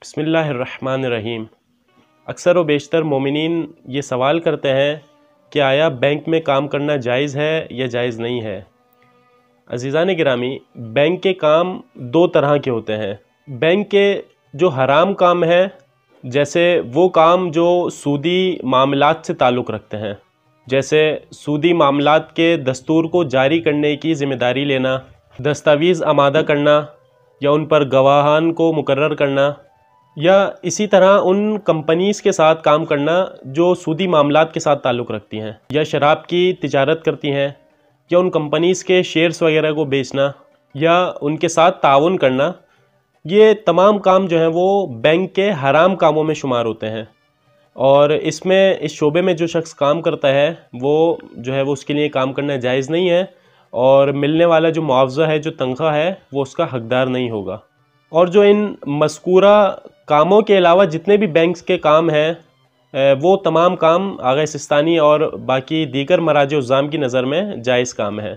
बिस्मिल्लाह अर्रहमान अर्रहीम। अक्सर व बेशतर मोमिनीन ये सवाल करते हैं कि आया बैंक में काम करना जायज़ है या जायज़ नहीं है। अज़ीज़ान गिरामी, बैंक के काम दो तरह के होते हैं। बैंक के जो हराम काम है, जैसे वो काम जो सूदी मामलात से ताल्लुक़ रखते हैं, जैसे सूदी मामलात के दस्तूर को जारी करने की ज़िम्मेदारी लेना, दस्तावेज़ आमादा करना या उन पर गवाहान को मुकर्रर करना, या इसी तरह उन कंपनीज़ के साथ काम करना जो सूदी मामलात के साथ ताल्लुक़ रखती हैं या शराब की तिजारत करती हैं, या उन कंपनीज़ के शेयर्स वगैरह को बेचना या उनके साथ ताउन करना, ये तमाम काम जो हैं वो बैंक के हराम कामों में शुमार होते हैं। और इसमें इस शोबे में जो शख्स काम करता है वो जो है वो उसके लिए काम करना जायज़ नहीं है, और मिलने वाला जो मुआवजा है, जो तनख्वाह है, वो उसका हकदार नहीं होगा। और जो इन मज़कूरा कामों के अलावा जितने भी बैंक्स के काम हैं, वो तमाम काम आगा सिस्तानी और बाकी दीगर मराज उज़्ज़ाम की नज़र में जायज़ काम है।